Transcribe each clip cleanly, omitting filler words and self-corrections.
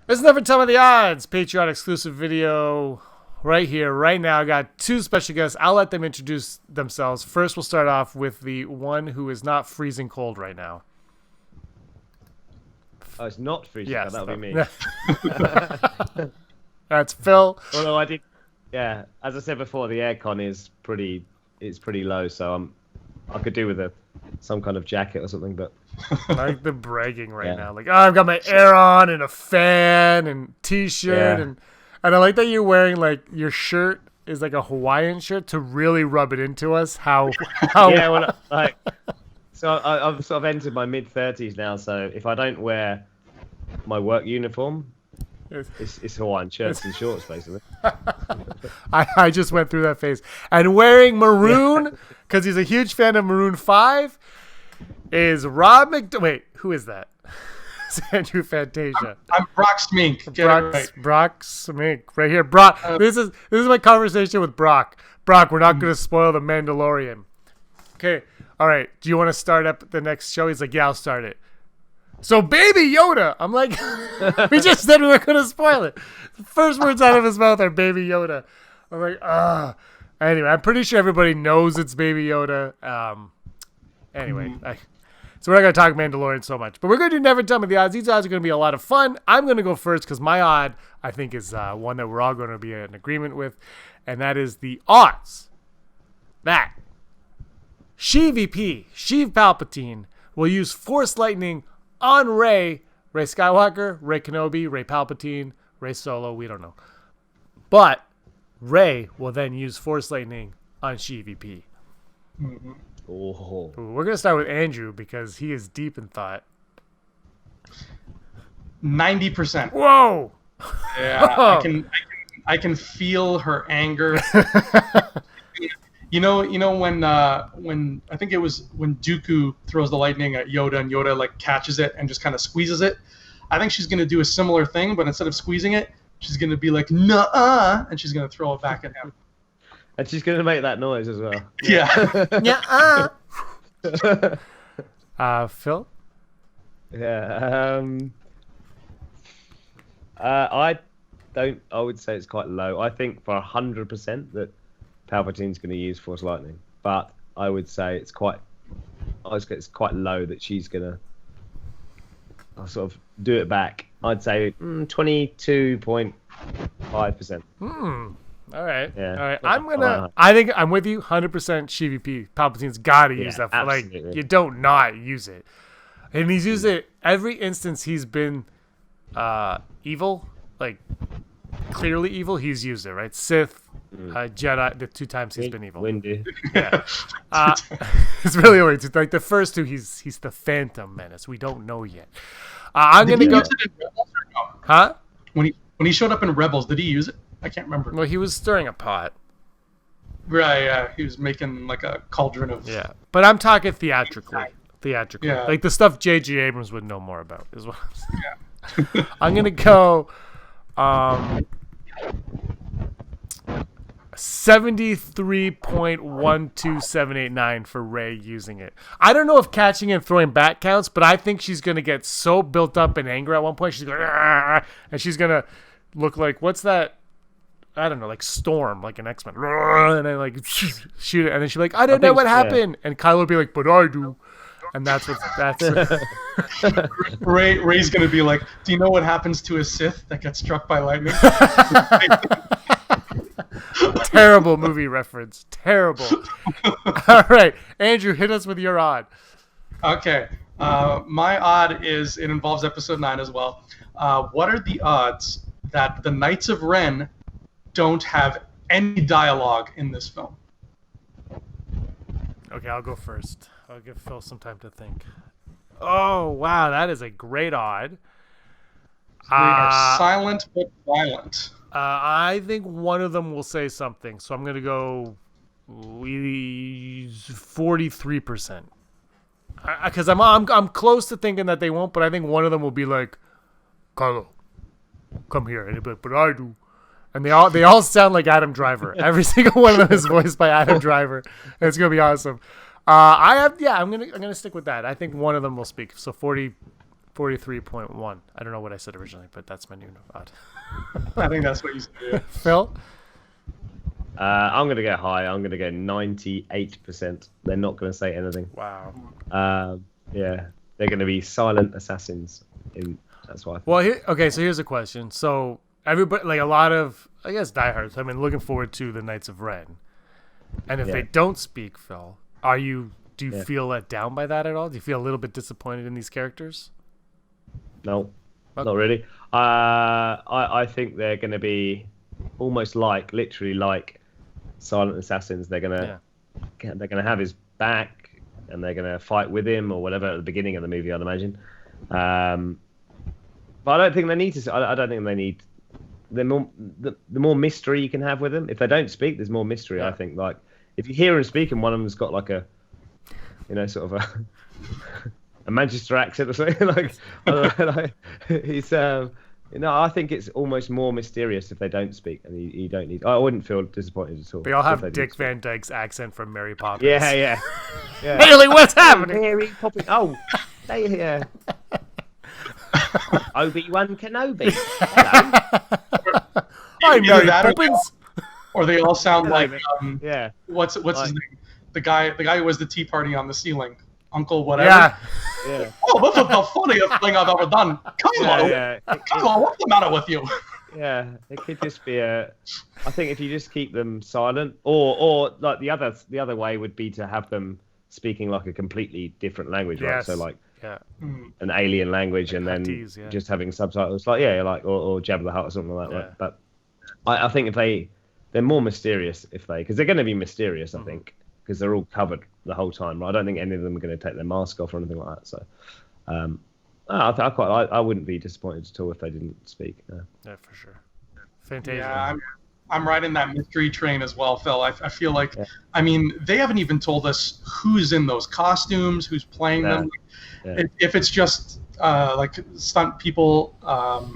It's Never Tell Me the Odds, Patreon exclusive video right here, right now. I got two special guests. I'll let them introduce themselves. First, we'll start off with the one who is not freezing cold right now. Oh, it's not freezing. Yes, That'll be me. That's Phil. Although I did, yeah. As I said before, the aircon is pretty low, so I could do with some kind of jacket or something. But I like the bragging right now. Like, oh, I've got my air on and a fan and t-shirt and I like that you're wearing like your shirt is like a Hawaiian shirt to really rub it into us. How yeah. Well, like. So I've sort of entered my mid-30s now, so if I don't wear my work uniform, it's Hawaiian shirts and shorts, basically. I just went through that phase. And wearing maroon, because he's a huge fan of Maroon 5, is Rob Wait, who is that? It's Andrew Fantasia. I'm Brock Smink. Brock Smink, right here. Brock, this is my conversation with Brock. Brock, we're not going to spoil The Mandalorian. Okay. All right, do you want to start up the next show? He's like, yeah, I'll start it. So, Baby Yoda. I'm like, we just said we were going to spoil it. The first words out of his mouth are Baby Yoda. I'm like, ah. Anyway, I'm pretty sure everybody knows it's Baby Yoda. Anyway, so we're not going to talk Mandalorian so much. But we're going to do Never Tell Me the Odds. These odds are going to be a lot of fun. I'm going to go first because my odd, I think, is one that we're all going to be in agreement with. And that is the odds that Sheev Palpatine will use Force Lightning on Rey Skywalker, Rey Kenobi, Rey Palpatine, Rey Solo, we don't know. But Rey will then use Force Lightning on Sheev. Oh. We're going to start with Andrew because he is deep in thought. 90%. Whoa! Yeah, I can feel her anger. You know when I think it was when Dooku throws the lightning at Yoda and Yoda like catches it and just kind of squeezes it. I think she's gonna do a similar thing, but instead of squeezing it, she's gonna be like "Nuh-uh," and she's gonna throw it back at him. And she's gonna make that noise as well. Yeah. Yeah. Phil. Yeah. I would say it's quite low. I think for 100% that Palpatine's going to use Force Lightning, but I would say it's quite low that she's going to sort of do it back. I'd say 22.5%. All right. Yeah. All right. I think I'm with you 100% CVP. Palpatine's got to use that. Like, you don't not use it. And he's used it every instance he's been evil, like clearly evil, he's used it, right? Sith, Jedi, the two times he's been evil. Windy. Yeah. It's really only two. Like the first two, he's the Phantom Menace. We don't know yet. I'm going to go. Huh? When he showed up in Rebels, did he use it? I can't remember. Well, he was stirring a pot. Right, yeah. He was making like a cauldron of... Yeah, but I'm talking theatrically. Yeah. Like the stuff J.J. Abrams would know more about is what I'm saying. Yeah. I'm going to go 73.12789 for Rey using it. I don't know if catching and throwing back counts, but I think she's going to get so built up in anger at one point. She's going to... And she's going to look like... What's that? I don't know, like Storm, like an X-Men. And then like shoot it. And then she's like, I don't know what happened. And Kylo would be like, but I do. And that's Rey's gonna be like, do you know what happens to a Sith that gets struck by lightning? Terrible movie reference. Terrible. All right, Andrew, hit us with your odd. Okay, my odd it involves episode 9 as well. What are the odds that the Knights of Ren don't have any dialogue in this film? Okay, I'll go first. I'll give Phil some time to think. Oh, wow, that is a great odd. They are silent but violent. I think one of them will say something, so I'm going to go 43%. Because I'm close to thinking that they won't, but I think one of them will be like, Carlo, come here. And he'll be like, but I do. And they all sound like Adam Driver. Every single one of them is voiced by Adam Driver. And it's gonna be awesome. I'm gonna stick with that. I think one of them will speak. So 40 43.1. I don't know what I said originally, but that's my new odd. I think that's what you said. Yeah. Phil? I'm going to go high. I'm going to go 98%. They're not going to say anything. Wow. Yeah, they're going to be silent assassins. That's why. Well, okay, so here's a question. So everybody, like a lot of, I guess, diehards, have been looking forward to the Knights of Ren. And if they don't speak, Phil, do you feel let down by that at all? Do you feel a little bit disappointed in these characters? No, not really. I think they're going to be almost literally like silent assassins. They're gonna have his back, and they're gonna fight with him or whatever at the beginning of the movie, I'd imagine. But I don't think they need to. I don't think they need. The more mystery you can have with them. If they don't speak, there's more mystery. I think. Like if you hear them speak, and one of them's got like a, sort of a Manchester accent or something, like I don't know, like he's. I think it's almost more mysterious if they don't speak, and you don't need. I wouldn't feel disappointed at all. They all have Dick Van Dyke's accent from Mary Poppins. Yeah. Haley, what's happening? Mary Poppins. Oh, stay here. Obi-Wan Kenobi. Hello. Hi, Mary Poppins. Or they all sound like what's his name? The guy who was the tea party on the ceiling. Uncle whatever. Yeah. Oh, this is the funniest thing I've ever done. Come on, what's the matter with you? Yeah, it could just be I think if you just keep them silent, or like the other way would be to have them speaking like a completely different language, right? So like an alien language, and then just having subtitles, like or Jabba the Hutt or something like that. Right? But I think if they're more mysterious because they're going to be mysterious, I think. Because they're all covered the whole time. Right? I don't think any of them are going to take their mask off or anything like that. So, I wouldn't be disappointed at all if they didn't speak. No. Yeah, for sure. Fantasia. Yeah, I'm right in that mystery train as well, Phil. I feel like, I mean, they haven't even told us who's in those costumes, who's playing them. Yeah. If it's just like stunt people,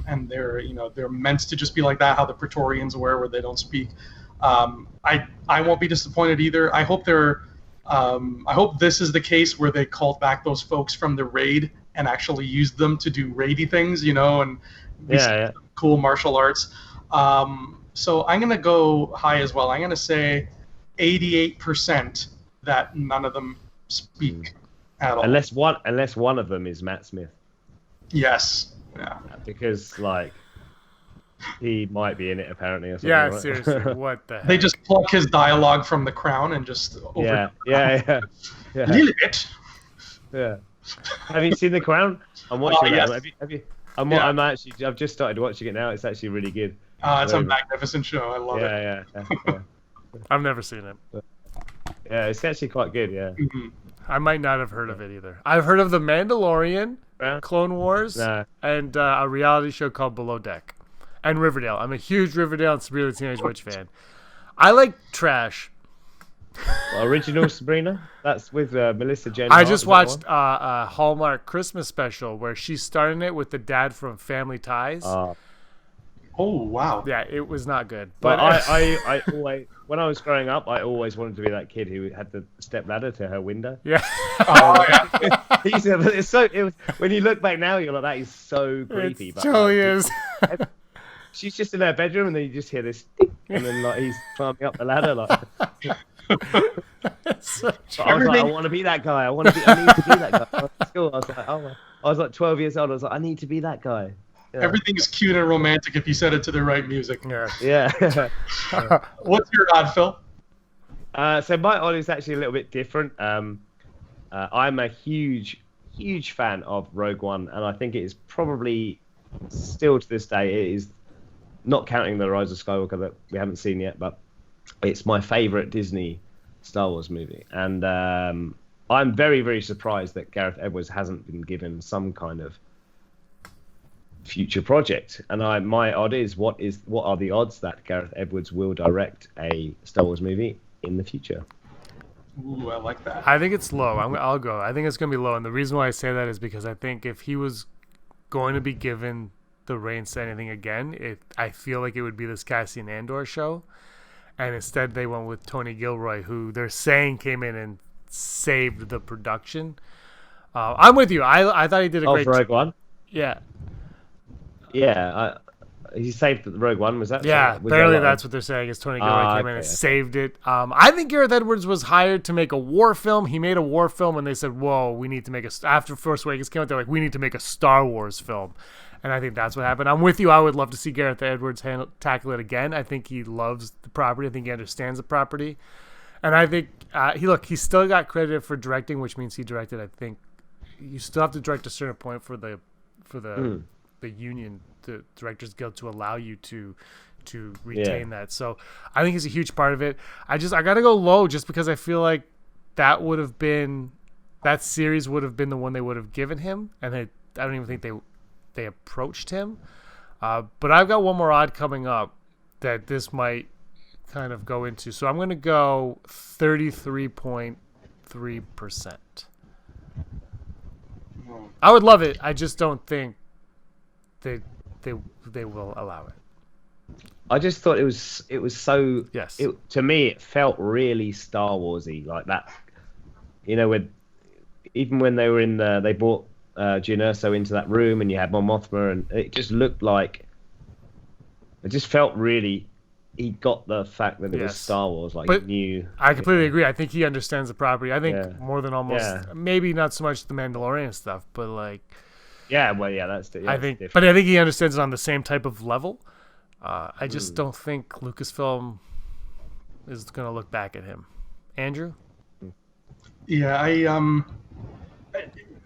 and they're meant to just be like that, how the Praetorians were, where they don't speak. I won't be disappointed either. I hope I hope this is the case where they called back those folks from the raid and actually used them to do raidy things, and cool martial arts. So I'm gonna go high as well. I'm gonna say 88% that none of them speak at all. Unless one of them is Matt Smith. Yes. Yeah. Because he might be in it apparently or something. Yeah, right? seriously, what the heck? They just pluck his dialogue from The Crown and just Yeah. Really bit. Yeah. Have you seen The Crown? I'm watching it. Yes. Have you? I've just started watching it now. It's actually really good. It's a magnificent show. I love it. Yeah. I've never seen it. Yeah, it's actually quite good. Yeah. Mm-hmm. I might not have heard of it either. I've heard of The Mandalorian, Clone Wars, and a reality show called Below Deck. And Riverdale. I'm a huge Riverdale and Sabrina the Teenage Witch fan. I like trash. Original Sabrina? That's with Melissa Joan I Hart, just watched a Hallmark Christmas special where she's starting it with the dad from Family Ties. Oh, wow. Yeah, it was not good. But But I always, when I was growing up, I always wanted to be that kid who had the step ladder to her window. Yeah. When you look back now, you're like, that is so creepy. It totally is. She's just in her bedroom, and then you just hear this, tick, and then he's climbing up the ladder. I was like, I want to be that guy. I need to be that guy. At school, I was like 12 years old. I was like, I need to be that guy. Yeah. Everything's cute and romantic if you set it to the right music. Yeah. What's your odd, Phil? So my odd is actually a little bit different. I'm a huge fan of Rogue One, and I think it is probably still to this day, it is, not counting the Rise of Skywalker that we haven't seen yet, but it's my favorite Disney Star Wars movie. And I'm very, very surprised that Gareth Edwards hasn't been given some kind of future project. And my odd is, what are the odds that Gareth Edwards will direct a Star Wars movie in the future? Ooh, I like that. I think it's low. I'll go. I think it's going to be low. And the reason why I say that is because I think if he was going to be given the reins to anything again, I feel like it would be this Cassian Andor show. And instead they went with Tony Gilroy, who they're saying came in and saved the production. I'm with you. I thought he did a great Rogue One? Yeah. Yeah, he saved the Rogue One. Was that? Yeah, was apparently that that's what they're saying. Is Tony Gilroy came in and okay. saved it. I think Gareth Edwards was hired to make a war film. He made a war film, and they said, "Whoa, we need to make after Force Awakens came out, they're like, we need to make a Star Wars film." And I think that's what happened. I'm with you. I would love to see Gareth Edwards tackle it again. I think he loves the property. I think he understands the property, and I think he still got credited for directing, which means he directed. I think you still have to direct a certain point for the union, the Directors Guild, to allow you to retain that. So I think he's a huge part of it. I gotta go low just because I feel like that series would have been the one they would have given him, and I don't even think they approached him. But I've got one more odd coming up that this might kind of go into. So I'm gonna go 33.3%. I would love it. I just don't think they will allow it. I just thought it was so. Yes. To me, it felt really Star Warsy, like that. You know, even when they were they brought Jyn Erso into that room, and you had Mon Mothma, and it just looked like. It just felt really. He got the fact that it was Star Wars, like but he knew. I completely agree. I think he understands the property. I think more than maybe not so much the Mandalorian stuff, but like. Yeah, well, that's I think, different. but I think he understands it on the same type of level. I just don't think Lucasfilm is going to look back at him. Andrew? Yeah,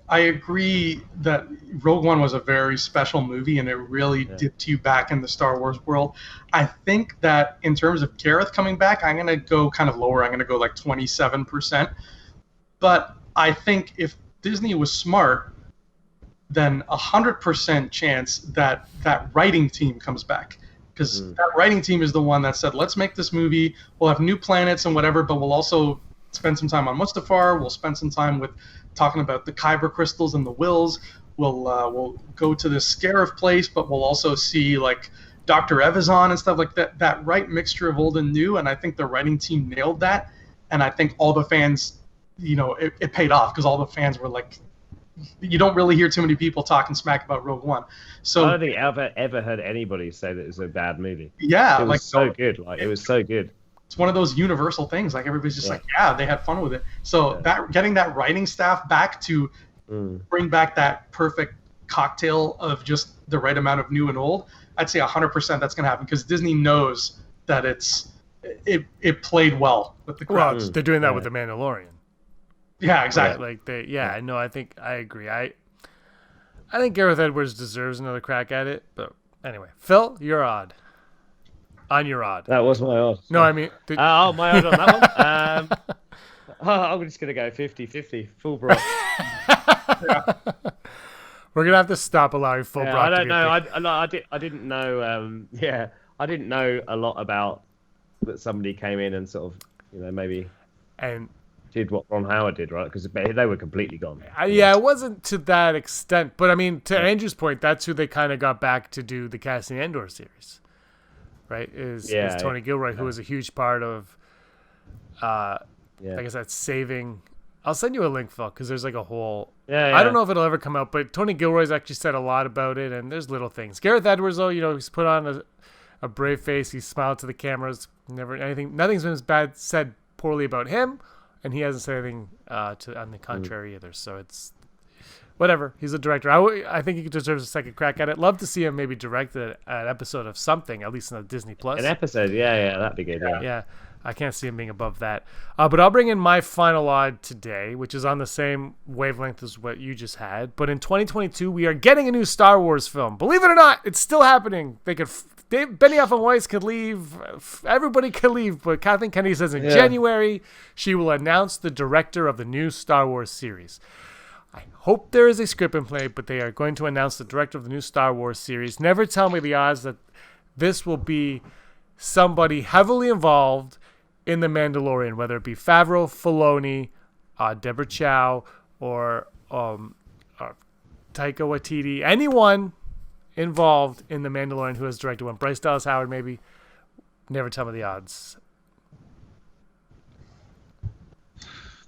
I agree that Rogue One was a very special movie, and it really dipped you back in the Star Wars world. I think that in terms of Gareth coming back, I'm going to go kind of lower. I'm going to go like 27%. But I think if Disney was smart, then 100% chance that writing team comes back. Because that writing team is the one that said, let's make this movie. We'll have new planets and whatever, but we'll also spend some time on Mustafar. We'll spend some time with talking about the Kyber crystals and the Wills. We'll go to this Scarif place, but we'll also see like Dr. Evazan and stuff like that. That right mixture of old and new, and I think the writing team nailed that. And I think all the fans, it paid off because all the fans were like, you don't really hear too many people talking smack about Rogue One. So I don't think I've ever heard anybody say that it was a bad movie. Yeah, it was so good. Like it was so good. It's one of those universal things. Like everybody's just like, they had fun with it. So that getting that writing staff back to bring back that perfect cocktail of just the right amount of new and old, I'd say 100% that's going to happen because Disney knows that it played well with the crowd. Well, they're doing that with The Mandalorian. Yeah, exactly. I think I agree. I think Gareth Edwards deserves another crack at it, but anyway, Phil, you're odd. On your odd. That was my odd. No, I mean... my odd on that one. I'm just going to go 50-50, full Brock. We're going to have to stop allowing full Brock. I don't know. I didn't know... I didn't know a lot about that somebody came in and sort of, maybe... And... did what Ron Howard did, right? Because they were completely gone. It wasn't to that extent. But, I mean, to Andrew's point, that's who they kind of got back to do the Cassian Andor series. Right, is Tony Gilroy, who was a huge part of, like I said, saving. I'll send you a link, Phil, because there's like a whole. I don't know if it'll ever come out, but Tony Gilroy's actually said a lot about it, and there's little things. Gareth Edwards, though, he's put on a brave face. He smiled to the cameras. Nothing's been said poorly about him, and he hasn't said anything on the contrary either. So it's. Whatever. He's a director. I think he deserves a second crack at it. Love to see him maybe direct an episode of something, at least in a Disney Plus. An episode, that'd be good. Yeah. I can't see him being above that. But I'll bring in my final odd today, which is on the same wavelength as what you just had. But in 2022, we are getting a new Star Wars film. Believe it or not, it's still happening. Benioff and Weiss could leave. Everybody could leave. But Kathleen Kennedy says in January, she will announce the director of the new Star Wars series. I hope there is a script in play, but they are going to announce the director of the new Star Wars series. Never tell me the odds that this will be somebody heavily involved in The Mandalorian, whether it be Favreau, Filoni, Deborah Chow, or Taika Waititi, anyone involved in The Mandalorian who has directed one. Bryce Dallas Howard, maybe. Never tell me the odds.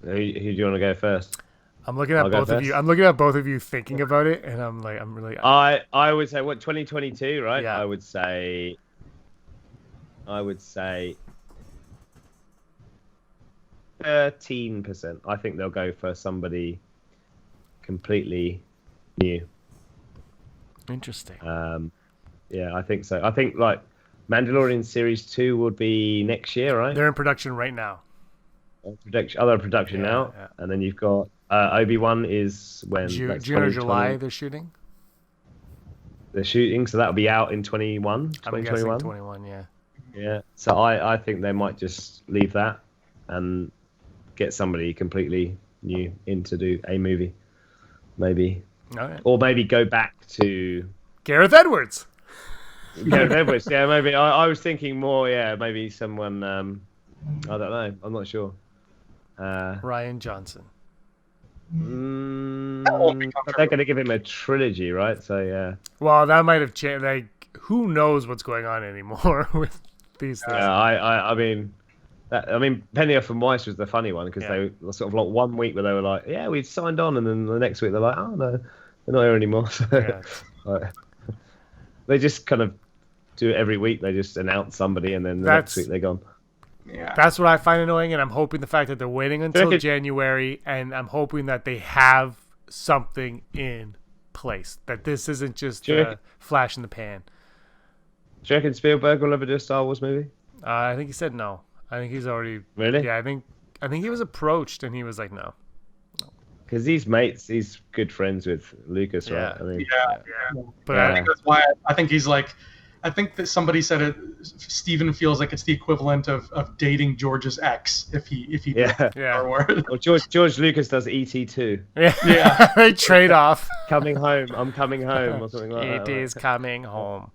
Who do you want to go first? I'm looking at I'll go both of first. you. I'm looking at both of you thinking about it, and I'm really. I would say 2022, right? Yeah. I would say 13%. I think they'll go for somebody completely new. Interesting. Yeah, I think so. I think like Mandalorian Series 2 would be next year, right? They're in production right now. Other production now, yeah. and then you've got Obi-Wan is when June that's or 2020. July they're shooting. They're shooting, so that'll be out in 21, I'm guessing 2021. 21. Yeah. Yeah, so I think they might just leave that and get somebody completely new in to do a movie, maybe, or maybe go back to Gareth Edwards. Gareth Edwards. Yeah, maybe I was thinking more. Yeah, maybe someone. I don't know. I'm not sure. Ryan Johnson. But they're going to give him a trilogy, right? So yeah. Well, that might have changed. Like, who knows what's going on anymore with these things? I mean, Penny and Weiss was the funny one because they were sort of like 1 week where they were like, yeah, we've signed on, and then the next week they're like, oh no, they're not here anymore. So, they just kind of do it every week. They just announce somebody, and then the next week they're gone. Yeah. That's what I find annoying, and I'm hoping the fact that they're waiting until January, and I'm hoping that they have something in place, that this isn't just a flash in the pan. Do you reckon Spielberg will ever do a Star Wars movie? I think he said no. I think he's already... Really? Yeah, I think he was approached, and he was like, no. Because he's good friends with Lucas, right? I mean, But I think that's why I think he's like... I think that somebody said it. Steven feels like it's the equivalent of dating George's ex if he did Star Wars. Well, George Lucas does E.T. too. Yeah. They trade off. Coming home. I'm coming home, or something like that. It is coming home.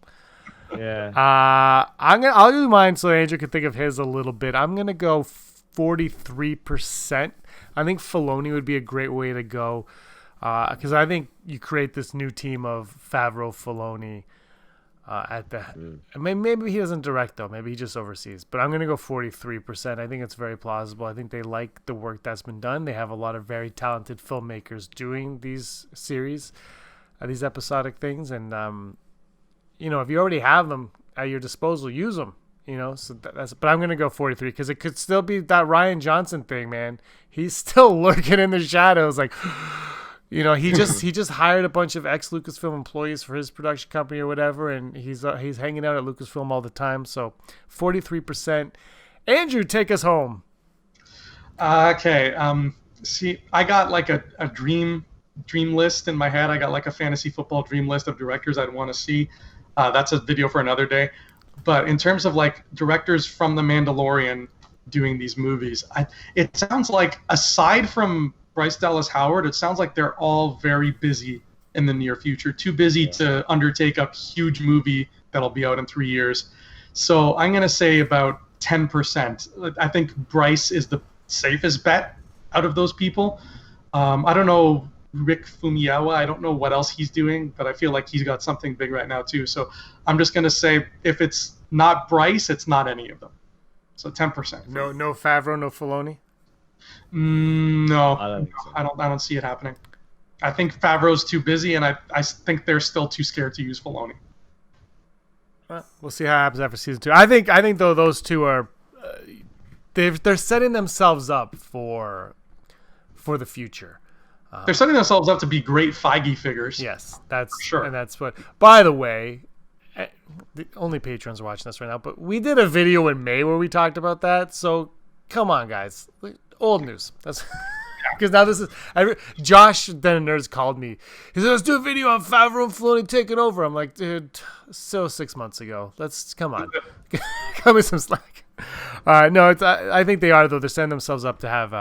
Yeah. I'll do mine so Andrew can think of his a little bit. I'm gonna go 43%. I think Filoni would be a great way to go, because I think you create this new team of Favreau, Filoni. Maybe he doesn't direct though. Maybe he just oversees. But I'm gonna go 43%. I think it's very plausible. I think they like the work that's been done. They have a lot of very talented filmmakers doing these series, these episodic things, and if you already have them at your disposal, use them. So that's. But I'm gonna go 43 because it could still be that Ryan Johnson thing, man. He's still lurking in the shadows, like. He just hired a bunch of ex-Lucasfilm employees for his production company or whatever, and he's hanging out at Lucasfilm all the time. So 43%. Andrew, take us home. Okay. See, I got like a dream list in my head. I got like a fantasy football dream list of directors I'd want to see. That's a video for another day. But in terms of like directors from The Mandalorian doing these movies, it sounds like aside from Bryce Dallas Howard, it sounds like they're all very busy in the near future. Too busy to undertake a huge movie that'll be out in 3 years. So I'm going to say about 10%. I think Bryce is the safest bet out of those people. I don't know Rick Fumiyawa. I don't know what else he's doing, but I feel like he's got something big right now too. So I'm just going to say if it's not Bryce, it's not any of them. So 10%. No Favreau, no Filoni? No, I don't see it happening. I think Favreau's too busy, and I think they're still too scared to use Filoni. We'll see how it happens after season 2. I think though those two are they're setting themselves up for the future. They're setting themselves up to be great Feige figures. Yes, that's sure. And that's what. By the way, the only patrons are watching this right now, but we did a video in May where we talked about that. So come on, guys. Old news. That's because now this is Josh then Nerds called me. He said, "Let's do a video on Favreau and Filoni taking over." I'm like, dude, so 6 months ago. Let's come on, cut me some slack. No, I think they are though. They're setting themselves up to have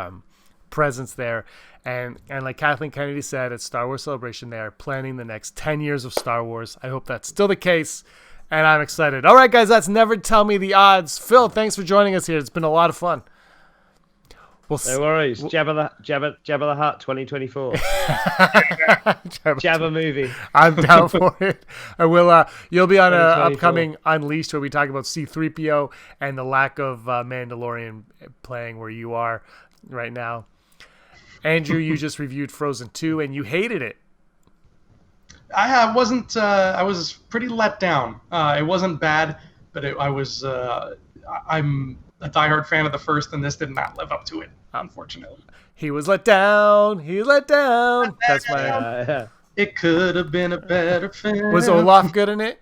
presence there, and like Kathleen Kennedy said at Star Wars Celebration, they are planning the next 10 years of Star Wars. I hope that's still the case, and I'm excited. All right, guys, that's Never Tell Me the Odds. Phil, thanks for joining us here. It's been a lot of fun. No worries. Jabba the Hutt 2024. Jabba movie. I'm down for it. I will. You'll be on an upcoming Unleashed where we talk about C-3PO and the lack of Mandalorian playing where you are right now. Andrew, you just reviewed Frozen 2 and you hated it. I wasn't. I was pretty let down. It wasn't bad, but I was. I'm a diehard fan of the first, and this did not live up to it, unfortunately. He was let down. He let down. That's my. Yeah. It could have been a better film. Was Olaf good in it?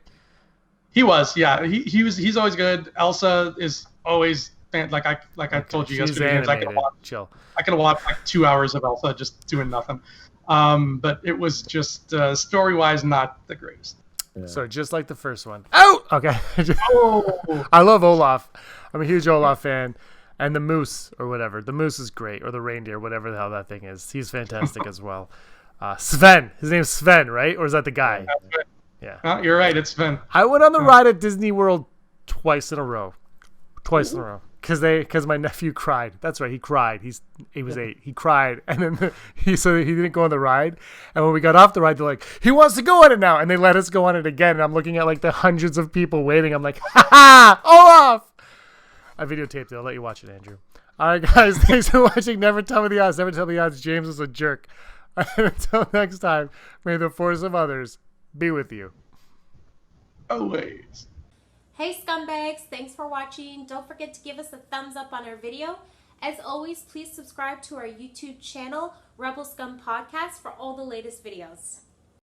He was. Yeah. He was. He's always good. Elsa is always like I told you She's yesterday. I could watch. Chill. I could watch like 2 hours of Elsa just doing nothing. But it was just story-wise not the greatest. Yeah. So just like the first one. Oh, okay. Oh. I love Olaf. I'm a huge Olaf fan, and the moose or whatever. The moose is great, or the reindeer, whatever the hell that thing is. He's fantastic as well. Sven. His name's Sven, right? Or is that the guy? Yeah. You're right. It's Sven. I went on the ride at Disney World twice in a row. Because my nephew cried. That's right, he cried. He was 8. He cried, and then he didn't go on the ride. And when we got off the ride, they're like, "He wants to go on it now," and they let us go on it again. And I'm looking at like the hundreds of people waiting. I'm like, "Ha ha! Olaf!" I videotaped it. I'll let you watch it, Andrew. All right, guys. Thanks for watching. Never tell me the odds. Never tell the odds. James is a jerk. Until next time, may the force of others be with you. Always. Hey scumbags, thanks for watching. Don't forget to give us a thumbs up on our video. As always, please subscribe to our YouTube channel, Rebel Scum Podcast, for all the latest videos.